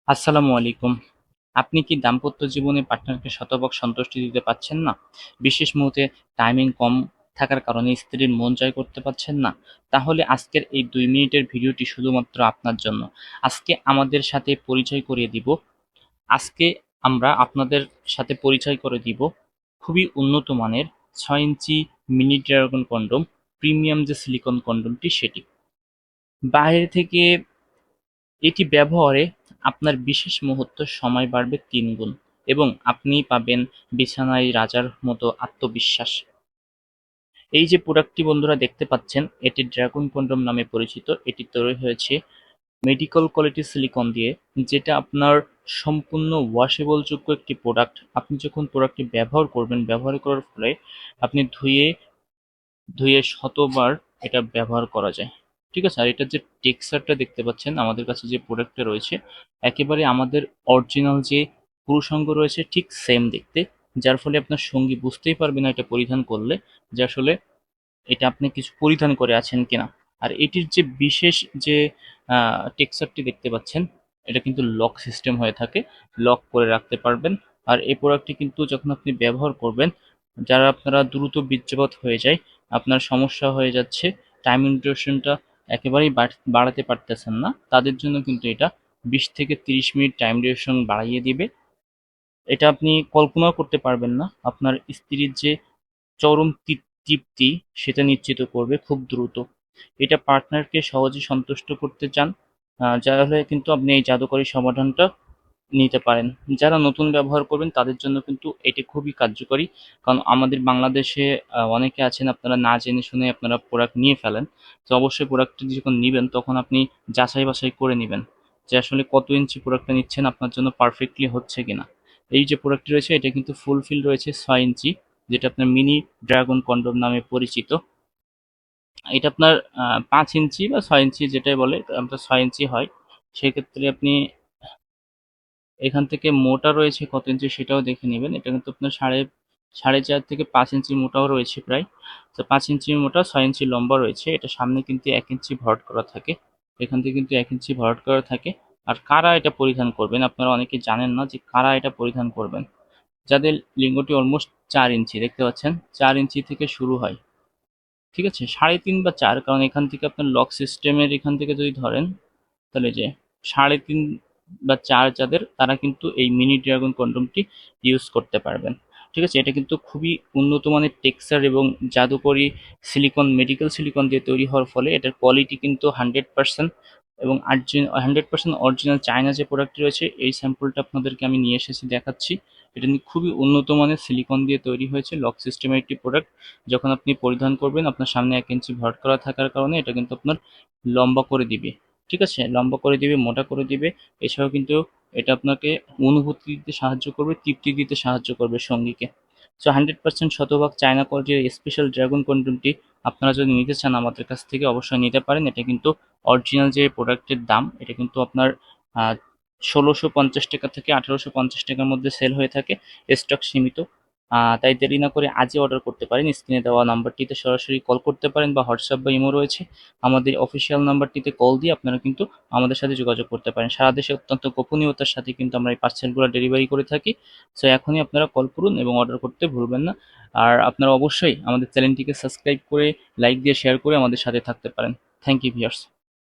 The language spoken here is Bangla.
আসসালামু আলাইকুম। আপনি কি দাম্পত্য জীবনে পার্টনারকে শতভাগ সন্তুষ্টি দিতে পারছেন না? বিশেষ মুহূর্তে টাইমিং কম থাকার কারণে স্ত্রীর মন জয় করতে পারছেন না? তাহলে আজকের এই ২ মিনিটের ভিডিওটি শুধুমাত্র আপনার জন্য। আজকে আমাদের সাথে পরিচয় করিয়ে দিব আজকে আমরা আপনাদের সাথে পরিচয় করে দিব খুবই উন্নত মানের ৬ ইঞ্চি মিনি ড্রাগন কনডম, প্রিমিয়াম যে সিলিকন কনডমটি সেটি। বাইরে থেকে এটি ব্যবহারে আপনার বিশেষ মুহূর্ত সময় বাড়বে ৩ গুণ এবং আপনি পাবেন বিছানায় রাজার মতো আত্মবিশ্বাস। এই যে প্রোডাক্টটি বন্ধুরা দেখতে পাচ্ছেন, এটি ড্রাগন কন্ডম নামে পরিচিত। এটি তৈরি হয়েছে মেডিকেল কোয়ালিটি সিলিকন দিয়ে, যেটা আপনার সম্পূর্ণ ওয়াশেবল যোগ্য একটি প্রোডাক্ট। আপনি যখন প্রোডাক্টটি ব্যবহার করবেন, ব্যবহার করার ফলে আপনি ধুয়ে ধুয়ে শতবার এটা ব্যবহার করা যায়। ঠিক আছে? আর এটার যে টেক্সচারটা দেখতে পাচ্ছেন, আমাদের কাছে যে প্রোডাক্টটা রয়েছে একেবারে আমাদের অরিজিনাল যে পুরুষাঙ্গ রয়েছে ঠিক সেম দেখতে। যার ফলে আপনার সঙ্গী বুঝতেই পারবে না এটা পরিধান করলে যে আসলে এটা আপনি কিছু পরিধান করে আছেন কিনা। আর এটির যে বিশেষ যে টেক্সচারটি দেখতে পাচ্ছেন, এটা কিন্তু লক সিস্টেম হয়ে থাকে, লক করে রাখতে পারবেন। আর এই প্রোডাক্টটি কিন্তু যখন আপনি ব্যবহার করবেন, যারা আপনারা দ্রুত বীর্যপাত হয়ে যায়, আপনার সমস্যা হয়ে যাচ্ছে, টাইম ডিউরেশনটা একেবারেই বাড়াতে পারতেছেন না, তাদের জন্য কিন্তু এটা ২০ থেকে ৩০ মিনিট টাইম ডিউরেশন বাড়িয়ে দিবে। এটা আপনি কল্পনাও করতে পারবেন না আপনার স্ত্রীর যে চরম তৃপ্তি সেটা নিশ্চিত করবে খুব দ্রুত। এটা পার্টনারকে সহজে সন্তুষ্ট করতে চান, তাহলে কিন্তু আপনি এই জাদুকরী সমাধানটা নিতে পারেন। যারা নতুন ব্যবহার করবেন তাদের জন্য কিন্তু এটি খুবই কার্যকরী। কারণ আমাদের বাংলাদেশে অনেকে আছেন আপনারা না জেনে শুনে আপনারা প্রোডাক্ট নিয়ে ফেলেন। তো অবশ্যই প্রোডাক্টটি যখন নিবেন তখন আপনি যাচাই বাছাই করে নিবেন যে আসলে কত ইঞ্চি প্রোডাক্টটা নিচ্ছেন, আপনার জন্য পারফেক্টলি হচ্ছে কিনা। এই যে প্রোডাক্টটি রয়েছে এটা কিন্তু ফুলফিল রয়েছে ৬ ইঞ্চি, যেটা আপনার মিনি ড্রাগন কন্ডম নামে পরিচিত। এটা আপনার ৫ ইঞ্চি বা ৬ ইঞ্চি যেটাই বলে, আপনার ৬ ইঞ্চি হয়। সেক্ষেত্রে আপনি এখান থেকে মোটা রয়েছে কত ইঞ্চি সেটাও দেখে নেবেন। এটা কিন্তু আপনার সাড়ে ৪ থেকে ৫ ইঞ্চি মোটাও রয়েছে প্রায়। তো ৫ ইঞ্চি মোটা, ৬ ইঞ্চি লম্বা রয়েছে। এটা সামনে কিন্তু ১ ইঞ্চি ভরাট করা থাকে। এখান থেকে কিন্তু ১ ইঞ্চি ভরাট করা থাকে। আর কারা এটা পরিধান করবেন, আপনারা অনেকেই জানেন না যে কারা এটা পরিধান করবেন। যাদের লিঙ্গটি অলমোস্ট ৪ ইঞ্চি দেখতে পাচ্ছেন, ৪ ইঞ্চি থেকে শুরু হয়। ঠিক আছে? ৩.৫ বা ৪, কারণ এখান থেকে আপনার লক সিস্টেমের এখান থেকে যদি ধরেন, তাহলে যে ৩.৫ বা ৪ যাদের, তারা কিন্তু এই মিনি ড্রাগন কন্ডমটি ইউজ করতে পারবেন। ঠিক আছে? এটা কিন্তু খুবই উন্নত মানের টেক্সচার এবং জাদুকরি সিলিকন, মেডিকেল সিলিকন দিয়ে তৈরি হওয়ার ফলে এটার কোয়ালিটি কিন্তু 100% এবং 100% অরিজিনাল চায়না যে প্রোডাক্টটি রয়েছে, এই স্যাম্পলটা আপনাদেরকে আমি নিয়ে এসেছি দেখাচ্ছি। এটা কিন্তু খুবই উন্নত মানের সিলিকন দিয়ে তৈরি হয়েছে, লক সিস্টেমের একটি প্রোডাক্ট। যখন আপনি পরিধান করবেন, আপনার সামনে ১ ইঞ্চি ভরাট করা থাকার কারণে এটা কিন্তু আপনার লম্বা করে দিবে। ঠিক আছে? লম্বা করে দিবে, মোটা করে দিবে। এছাড়াও কিন্তু এটা আপনাকে অনুভূতি দিতে সাহায্য করবে, তৃপ্তি দিতে সাহায্য করবে সঙ্গীকে। সো 100% শতভাগ চায়না কোয়ালিটির স্পেশাল ড্রাগন কন্ডমটি আপনারা যদি নিতে চান আমাদের কাছ থেকে অবশ্যই নিতে পারেন। এটা কিন্তু অরিজিনাল যে প্রোডাক্টের দাম, এটা কিন্তু আপনার আ ১৬৫০ টাকা থেকে ১৮৫০ টাকার মধ্যে সেল হয়ে থাকে। স্টক সীমিত। তাই দেরি না করে আজই অর্ডার করতে পারেন। স্ক্রিনে দেওয়া নাম্বারটিতে সরাসরি কল করতে পারেন বা হোয়াটসঅ্যাপ বা ইমো রয়েছে। আমাদের অফিসিয়াল নাম্বারটিতে কল দিয়ে আপনারা কিন্তু আমাদের সাথে যোগাযোগ করতে পারেন। সারা দেশে অত্যন্ত গোপনীয়তার সাথে কিন্তু আমরা এই পার্সেলগুলো ডেলিভারি করে থাকি। সো এখনই আপনারা কল করুন এবং অর্ডার করতে ভুলবেন না। আর আপনারা অবশ্যই আমাদের চ্যানেলটিকে সাবস্ক্রাইব করে, লাইক দিয়ে শেয়ার করে আমাদের সাথে থাকতে পারেন। Thank you viewers.